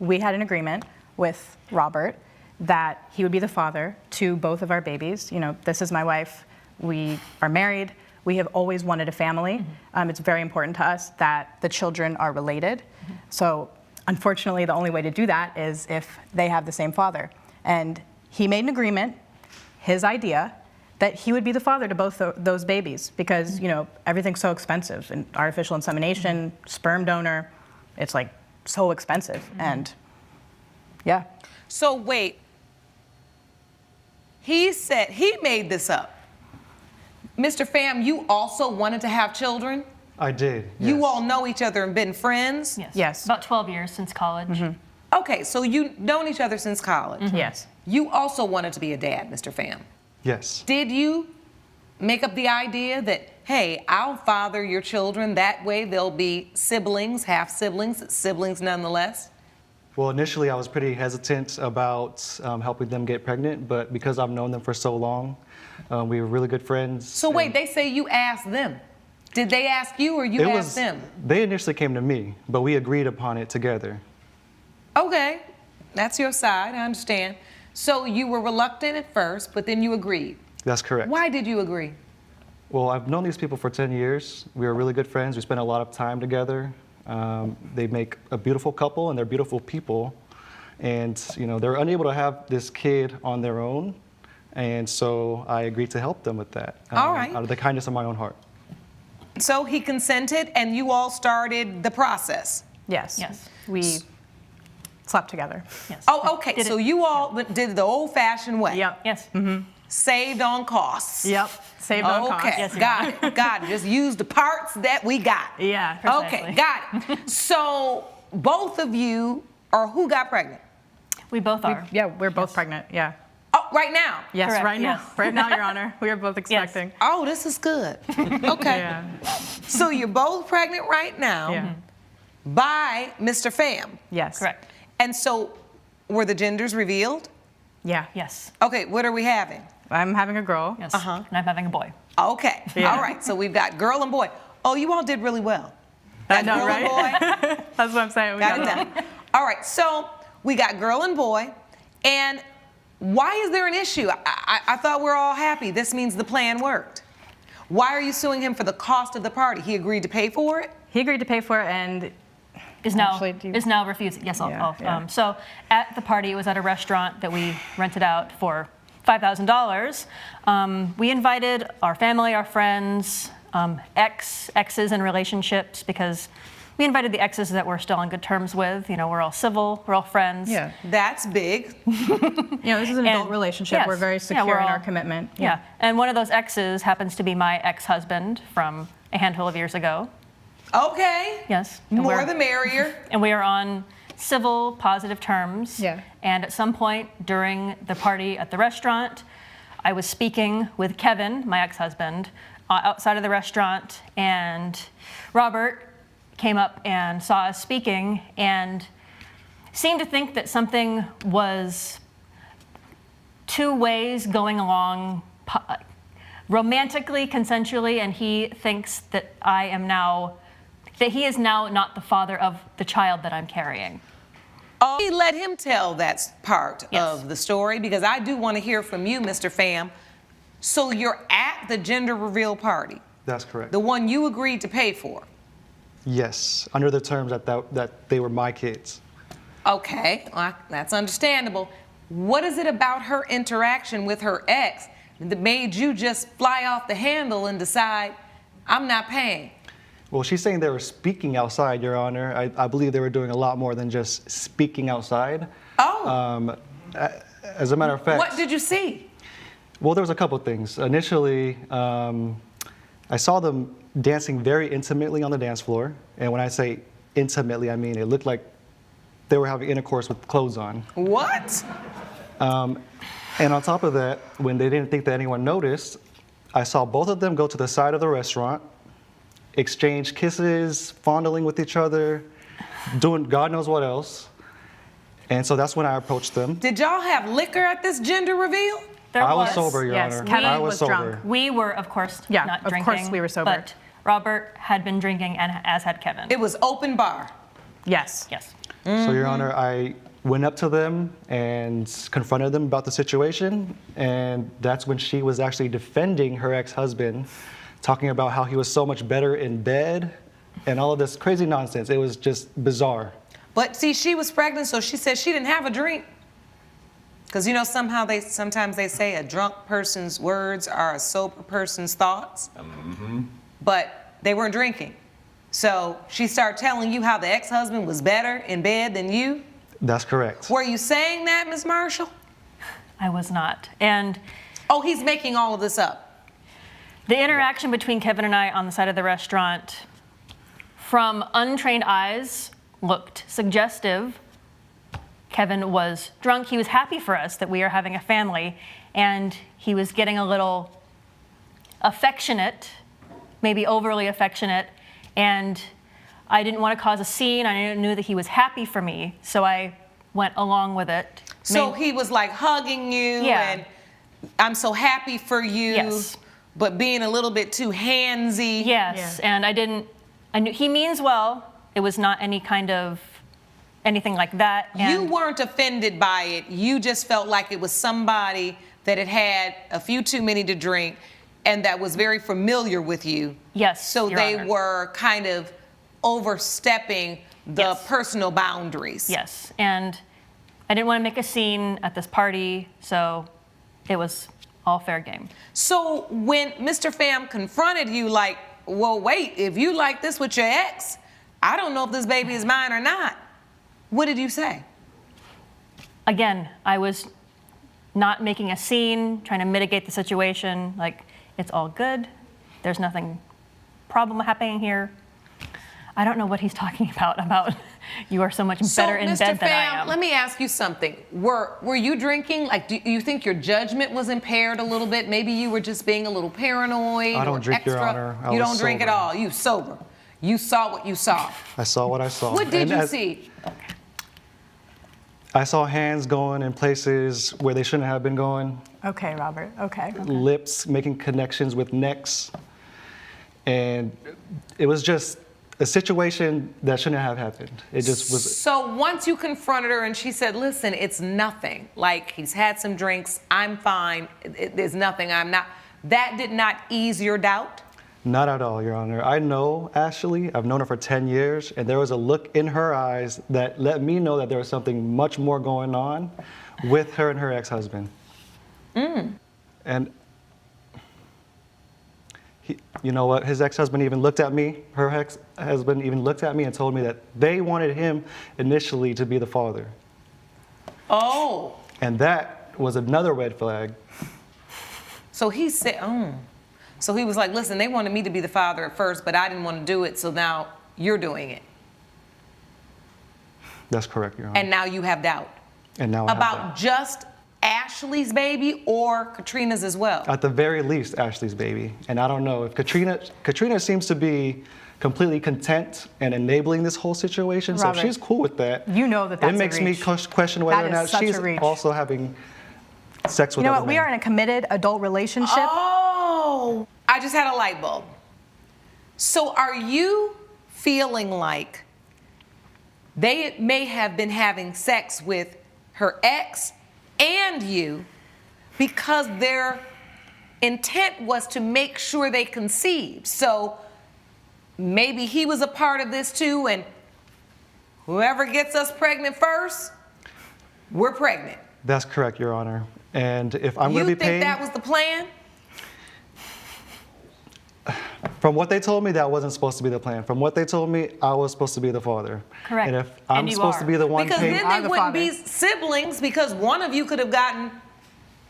we had an agreement with Robert that he would be the father to both of our babies. You know, this is my wife. We are married. We have always wanted a family. It's very important to us that the children are related. So unfortunately, the only way to do that is if they have the same father. And he made an agreement, his idea, that he would be the father to both those babies because, you know, everything's so expensive. And artificial insemination, sperm donor, it's like so expensive. And yeah. So wait, he said, he made this up. Mr. Pham, you also wanted to have children? I did, yes. You all know each other and been friends? Yes. Yes. About 12 years since college. Okay, so you've known each other since college. Yes. You also wanted to be a dad, Mr. Pham. Yes. Did you make up the idea that, hey, I'll father your children, that way they'll be siblings, half siblings, siblings nonetheless? Well, initially I was pretty hesitant about helping them get pregnant, but because I've known them for so long, we were really good friends. So wait, they say you asked them. Did they ask you or you asked them? They initially came to me, but we agreed upon it together. Okay, that's your side, I understand. So you were reluctant at first, but then you agreed. That's correct. Why did you agree? Well, I've known these people for 10 years. We were really good friends. We spent a lot of time together. They make a beautiful couple and they're beautiful people. And, you know, they're unable to have this kid on their own. And so I agreed to help them with that. All right. Out of the kindness of my own heart. So he consented and you all started the process? Yes. Yes. We slept together. Yes. Oh, okay, so you all did it the old-fashioned way? Yep. Yes. Saved on costs? Yep. Saved on costs. Okay, Yes, got it, got it. Just use the parts that we got. Yeah. Okay, got it. So both of you, or who got pregnant? We both are. Yeah, we're both pregnant. Yeah. Oh, right now? Yes, Correct, right now. yes. Right now, Your Honor. We are both expecting. Oh, this is good. Okay. Yeah. So you're both pregnant right now Yeah. by Mr. Pham. Yes. Correct. And so were the genders revealed? Yeah. Yes. Okay, what are we having? I'm having a girl. Yes. And I'm having a boy. Okay, Yeah. all right, so we've got girl and boy. Oh, you all did really well. I That know, girl right? and boy, That's what I'm saying. We got it got done. All right, so we got girl and boy, and why is there an issue? I thought we're all happy. This means the plan worked. Why are you suing him for the cost of the party? He agreed to pay for it? He agreed to pay for it, and Is now Actually, is now refusing. Yes, Yeah. so at the party, it was at a restaurant that we rented out for $5,000. We invited our family, our friends, exes in relationships, because we invited the exes that we're still on good terms with. You know, we're all civil, we're all friends. yeah. That's big. You know, this is an adult And- relationship. yes. We're very Yeah, secure we're in our all- commitment. Yeah, and one of those exes happens to be my ex-husband from a handful of years ago. Okay. Yes. And More we're- the merrier. And we are on civil, positive terms. Yeah. And at some point during the party at the restaurant, I was speaking with Kevin, my ex-husband, outside of the restaurant, and Robert came up and saw us speaking and seemed to think that something was two ways going along romantically, consensually, and he thinks that he is now not the father of the child that I'm carrying. Oh, let him tell that part Yes. of the story, because I do want to hear from you, Mr. Pham. So you're at the gender reveal party, That's correct. the one you agreed to pay for. Yes, under the terms that they were my kids. Okay, well, that's understandable. What is it about her interaction with her ex that made you just fly off the handle and decide, I'm not paying? Well, she's saying they were speaking outside, Your Honor. I believe they were doing a lot more than just speaking outside. Oh, As a matter of fact, what did you see? well, there was a couple things. Initially, I saw them dancing very intimately on the dance floor. And when I say intimately, I mean it looked like they were having intercourse with clothes on. What? And on top of that, when they didn't think that anyone noticed, I saw both of them go to the side of the restaurant, exchange kisses, fondling with each other, doing God knows what else. And so that's when I approached them. Did y'all have liquor at this gender reveal? There I was sober, Your Yes, Honor. Kevin I was was sober. drunk. We were, of course, Yeah, not of drinking. course we were sober. But Robert had been drinking, and as had Kevin. It was open bar. Yes. Yes. So, Your Honor, I went up to them and confronted them about the situation, and that's when she was actually defending her ex-husband, talking about how he was so much better in bed and all of this crazy nonsense. It was just bizarre. But see, she was pregnant, so she said she didn't have a drink. Because you know, sometimes they say a drunk person's words are a sober person's thoughts. But they weren't drinking. So she started telling you how the ex-husband was better in bed than you? That's correct. Were you saying that, Ms. Marshall? I was not. And Oh, he's making all of this up. the interaction between Kevin and I on the side of the restaurant, from untrained eyes, looked suggestive. Kevin was drunk. He was happy for us that we are having a family, and he was getting a little affectionate, maybe overly affectionate, and I didn't want to cause a scene. I knew that he was happy for me, so I went along with it. So he was like hugging you Yeah. and I'm so happy for you, Yes. but being a little bit too handsy. Yes, and I knew he means well. It was not any kind of anything like that. You And weren't offended by it. You just felt like it was somebody that had had a few too many to drink and that was very familiar with you. Yes, So Your they Honor. were kind of overstepping the Yes. personal boundaries. yes, and I didn't want to make a scene at this party, so it was all fair game. So when Mr. Pham confronted you like, well, wait, if you like this with your ex, I don't know if this baby is mine or not. What did you say? Again, I was not making a scene, trying to mitigate the situation. Like, it's all good. There's nothing problem happening here. I don't know what he's talking about you are so much better in Mr. bed than I Pham, am. let me ask you something. Were you drinking? Like, do you think your judgment was impaired a little bit? Maybe you were just being a little paranoid. I don't or drink, extra. Your Honor. I You was don't drink at sober. all. You sober. You saw what you saw. I saw what I saw. What did And you as- see? I saw hands going in places where they shouldn't have been going, Okay, Robert. Okay. lips making connections with necks, and it was just a situation that shouldn't have happened. It just was. So once you confronted her and she said, listen, it's nothing. Like, he's had some drinks. I'm fine. There's nothing. I'm not. That did not ease your doubt? Not at all, Your Honor. I know Ashley. I've known her for 10 years, and there was a look in her eyes that let me know that there was something much more going on with her and her ex-husband. And you know what? His ex-husband even looked at me. Her ex-husband even looked at me and told me that they wanted him initially to be the father. Oh. And that was another red flag. So he said, So he was like, listen, they wanted me to be the father at first, but I didn't want to do it, so now you're doing it. That's correct, Your Honor. And now you have doubt. And now I have About that. just Ashley's baby or Katrina's as well? At the very least, Ashley's baby. And I don't know if Katrina seems to be completely content and enabling this whole situation. Robert, so if she's cool with that. you know that that's it a makes me reach. question whether That or not is such a she's reach. also having sex with You know other what? We men. are in a committed adult relationship. Oh, I just had a light bulb. So are you feeling like they may have been having sex with her ex and you because their intent was to make sure they conceived? So maybe he was a part of this too, and whoever gets us pregnant first, we're pregnant. That's correct, Your Honor. And if I'm You going to be think paying, that was the plan? from what they told me, that wasn't supposed to be the plan. From what they told me, I was supposed to be the father. Correct. And if And I'm you supposed are. to be the one Because paying, then are they the wouldn't be father. siblings because one of you could have gotten,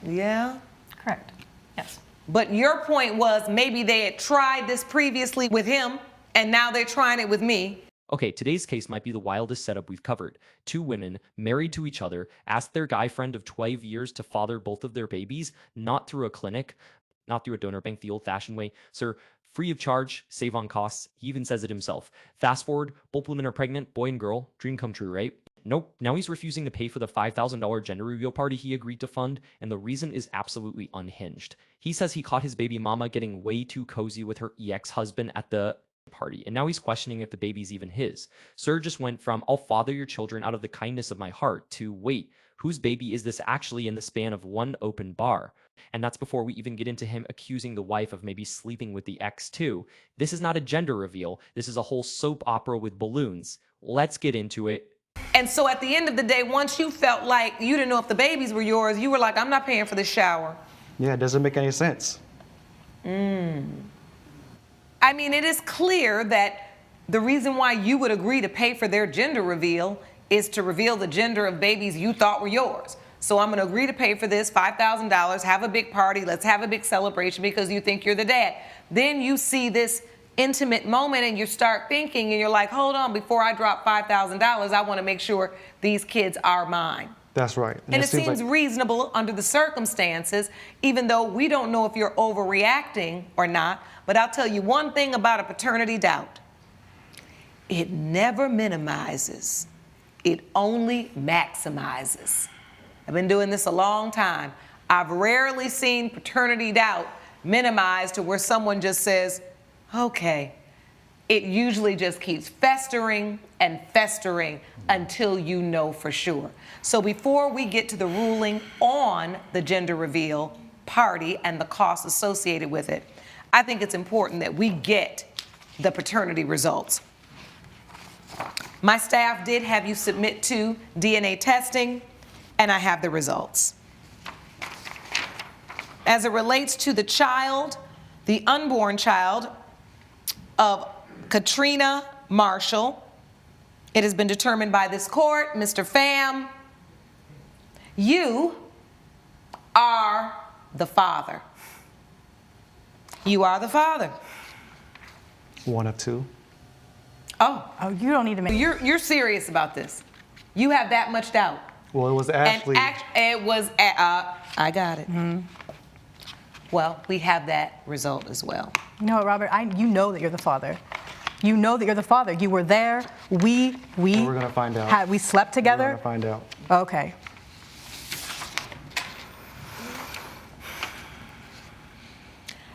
yeah. Correct. Yes. But your point was maybe they had tried this previously with him and now they're trying it with me. Okay, today's case might be the wildest setup we've covered. Two women, married to each other, asked their guy friend of 12 years to father both of their babies, not through a clinic, not through a donor bank the old-fashioned way. Sir, free of charge, save on costs. He even says it himself. Fast forward, both women are pregnant, boy and girl. Dream come true, right? Nope, now he's refusing to pay for the $5,000 gender reveal party he agreed to fund, and the reason is absolutely unhinged. He says he caught his baby mama getting way too cozy with her ex-husband at the party, and now he's questioning if the baby's even his. Sir just went from, I'll father your children out of the kindness of my heart, to, wait, whose baby is this actually in the span of one open bar? And that's before we even get into him accusing the wife of maybe sleeping with the ex too. This is not a gender reveal. This is a whole soap opera with balloons. Let's get into it. And so at the end of the day, once you felt like you didn't know if the babies were yours, you were like, I'm not paying for this shower. Yeah, it doesn't make any sense. I mean, it is clear that the reason why you would agree to pay for their gender reveal is to reveal the gender of babies you thought were yours. So I'm going to agree to pay for this $5,000, have a big party, let's have a big celebration because you think you're the dad. Then you see this intimate moment and you start thinking and you're like, hold on, before I drop $5,000, I want to make sure these kids are mine. That's right. And it seems like reasonable under the circumstances, even though we don't know if you're overreacting or not. But I'll tell you one thing about a paternity doubt. It never minimizes. It only maximizes. I've been doing this a long time. I've rarely seen paternity doubt minimized to where someone just says, okay. It usually just keeps festering and festering until you know for sure. So before we get to the ruling on the gender reveal party and the costs associated with it, I think it's important that we get the paternity results. My staff did have you submit to DNA testing, and I have the results. As it relates to the child, the unborn child of Katrina Marshall, it has been determined by this court, Mr. Pham, you are the father. You are the father. one of two. Oh, You don't need to make. you're serious about this. You have that much doubt. Well, it was Ashley. It was, I got it. Well, we have that result as well. You know what, Robert? You know that you're the father. You know that you're the father. You were there. We're gonna find out. We slept We're together. gonna find out. Okay.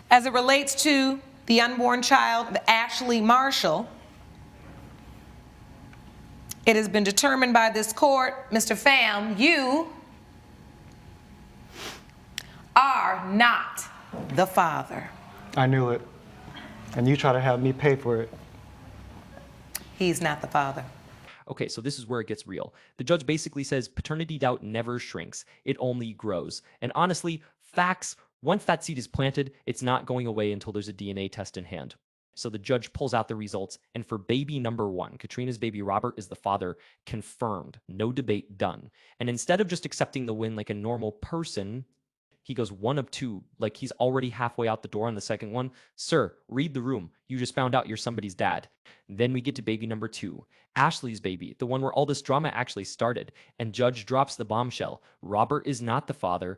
As it relates to the unborn child of Ashley Marshall, it has been determined by this court, Mr. Pham, you are not the father. I knew it. And you try to have me pay for it. He's not the father. Okay, so this is where it gets real. The judge basically says paternity doubt never shrinks, it only grows. And honestly, facts, once that seed is planted, it's not going away until there's a DNA test in hand. So the judge pulls out the results, and for baby number one, Katrina's baby Robert is the father, confirmed, no debate, done. And instead of just accepting the win like a normal person, he goes one of two, like he's already halfway out the door on the second one. Sir, read the room. You just found out you're somebody's dad. Then we get to baby number two, Ashley's baby, the one where all this drama actually started. And judge drops the bombshell. Robert is not the father,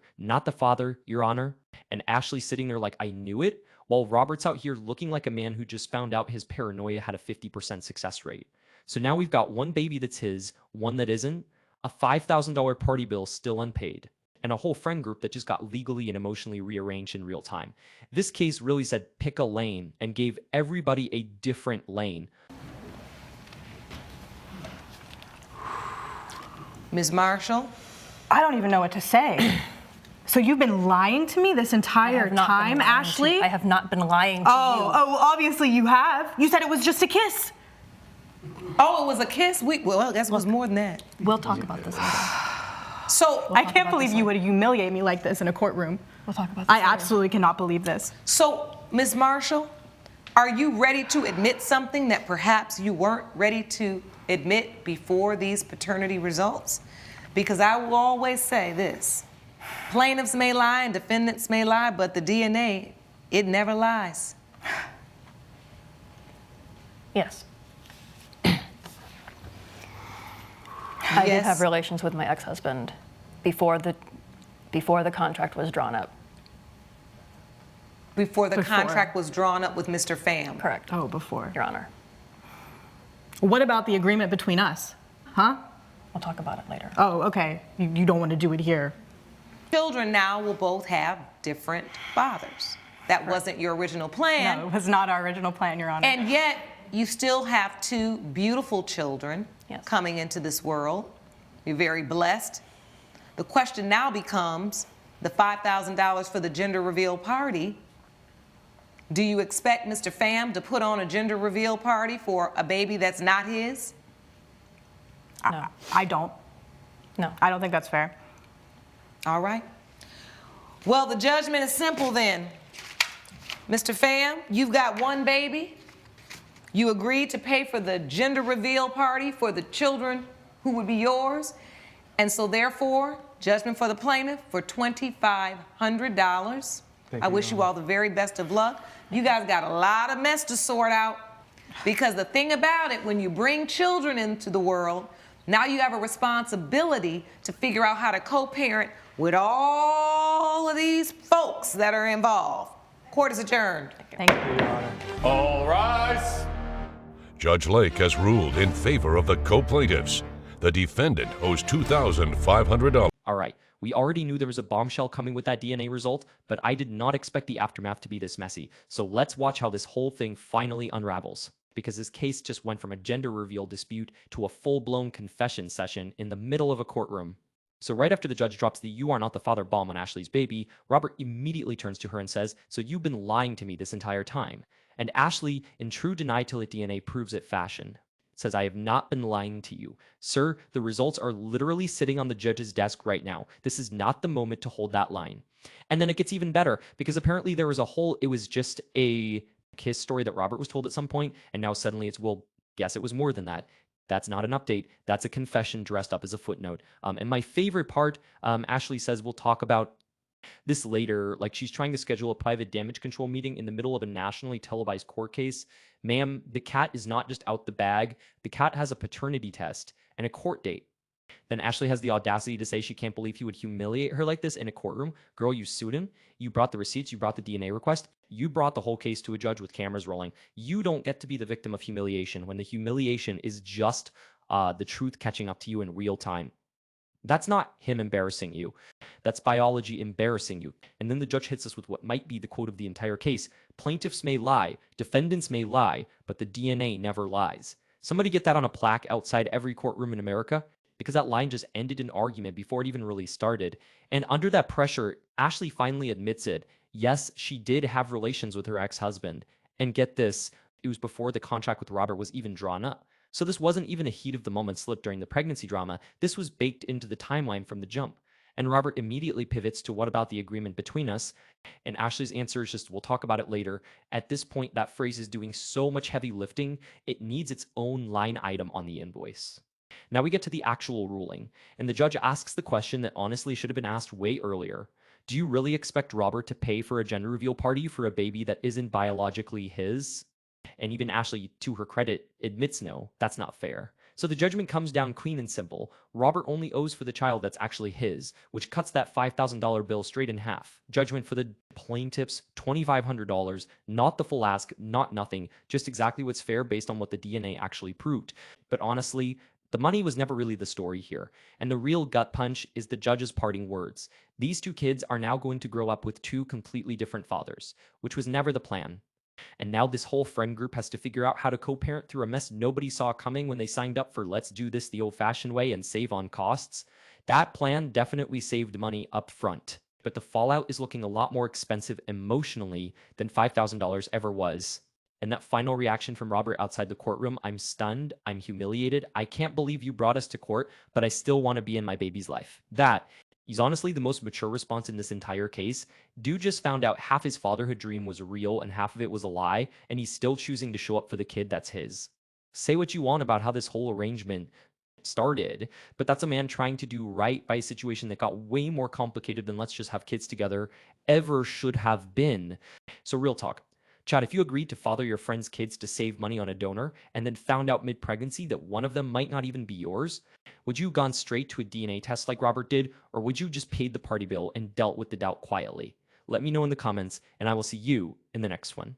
Your Honor. And Ashley's sitting there like, I knew it, while Robert's out here looking like a man who just found out his paranoia had a 50% success rate. So now we've got one baby that's his, one that isn't, a $5,000 party bill still unpaid, and a whole friend group that just got legally and emotionally rearranged in real time. This case really said pick a lane and gave everybody a different lane. Ms. Marshall? I don't even know what to say. So you've been lying to me this entire time, Ashley? I have not been lying to you. Oh, obviously you have. You said it was just a kiss. Oh, it was a kiss? Well, I guess it was more than that. We'll talk about this later. So, I can't believe you would humiliate me like this in a courtroom. We'll talk about this I later. absolutely cannot believe this. so, Ms. Marshall, are you ready to admit something that perhaps you weren't ready to admit before these paternity results? Because I will always say this. Plaintiffs may lie and defendants may lie, but the DNA, it never lies. Yes. I did Yes. have relations with my ex-husband before the contract was drawn up. Before the contract was drawn up with Mr. Pham. Correct. Oh, before. Your Honor. What about the agreement between us? Huh? We'll talk about it later. Oh, okay. You don't want to do it here. Children now will both have different fathers. That wasn't your original plan. No, it was not our original plan, Your Honor. And yet, you still have two beautiful children Yes. coming into this world. You're very blessed. The question now becomes the $5,000 for the gender reveal party. Do you expect Mr. Pham to put on a gender reveal party for a baby that's not his? No. I don't. No. I don't think that's fair. All right. Well, the judgment is simple then. Mr. Pham, you've got one baby. You agreed to pay for the gender reveal party for the children who would be yours. And so therefore, judgment for the plaintiff for $2,500. I wish you all the very best of luck. You guys got a lot of mess to sort out, because the thing about it, when you bring children into the world, now you have a responsibility to figure out how to co-parent with all of these folks that are involved. Court is adjourned. Thank you. Your Honor. All rise. Judge Lake has ruled in favor of the co-plaintiffs. The defendant owes $2,500. All right, we already knew there was a bombshell coming with that DNA result, but I did not expect the aftermath to be this messy. So let's watch how this whole thing finally unravels, because this case just went from a gender reveal dispute to a full-blown confession session in the middle of a courtroom. So right after the judge drops the "you are not the father" bomb on Ashley's baby, Robert immediately turns to her and says, "So you've been lying to me this entire time." And Ashley, in true deny till it DNA proves it fashion, says, "I have not been lying to you. Sir, the results are literally sitting on the judge's desk right now. This is not the moment to hold that line." And then it gets even better, because apparently there was it was just a kiss story that Robert was told at some point, and now suddenly it's, well, guess it was more than that. That's not an update. That's a confession dressed up as a footnote. And my favorite part, Ashley says, we'll talk about this later. Like, she's trying to schedule a private damage control meeting in the middle of a nationally televised court case. Ma'am, the cat is not just out the bag. The cat has a paternity test and a court date. Then Ashley has the audacity to say she can't believe he would humiliate her like this in a courtroom. Girl, you sued him. You brought the receipts. You brought the DNA request. You brought the whole case to a judge with cameras rolling. You don't get to be the victim of humiliation when the humiliation is just the truth catching up to you in real time. That's not him embarrassing you. That's biology embarrassing you. And then the judge hits us with what might be the quote of the entire case. Plaintiffs may lie, defendants may lie, but the DNA never lies. Somebody get that on a plaque outside every courtroom in America, because that line just ended an argument before it even really started. And under that pressure, Ashley finally admits it. Yes, she did have relations with her ex-husband. And get this, it was before the contract with Robert was even drawn up. So this wasn't even a heat of the moment slip during the pregnancy drama. This was baked into the timeline from the jump. And Robert immediately pivots to, what about the agreement between us? And Ashley's answer is just, we'll talk about it later. At this point, that phrase is doing so much heavy lifting, it needs its own line item on the invoice. Now we get to the actual ruling, and the judge asks the question that honestly should have been asked way earlier. Do you really expect Robert to pay for a gender reveal party for a baby that isn't biologically his? And even Ashley, to her credit, admits no, that's not fair. So the judgment comes down clean and simple. Robert only owes for the child that's actually his, which cuts that $5,000 bill straight in half. Judgment for the plaintiffs, $2,500, not the full ask, not nothing, just exactly what's fair based on what the DNA actually proved. But honestly, the money was never really the story here, and the real gut punch is the judge's parting words. These two kids are now going to grow up with two completely different fathers, which was never the plan. And now this whole friend group has to figure out how to co-parent through a mess nobody saw coming when they signed up for let's do this the old-fashioned way and save on costs. That plan definitely saved money up front, but the fallout is looking a lot more expensive emotionally than $5,000 ever was. And that final reaction from Robert outside the courtroom, I'm stunned, I'm humiliated, I can't believe you brought us to court, but I still want to be in my baby's life. That is honestly the most mature response in this entire case. Dude just found out half his fatherhood dream was real and half of it was a lie, and he's still choosing to show up for the kid that's his. Say what you want about how this whole arrangement started, but that's a man trying to do right by a situation that got way more complicated than let's just have kids together ever should have been. So real talk. Chad, if you agreed to father your friend's kids to save money on a donor and then found out mid-pregnancy that one of them might not even be yours, would you have gone straight to a DNA test like Robert did, or would you just paid the party bill and dealt with the doubt quietly? Let me know in the comments, and I will see you in the next one.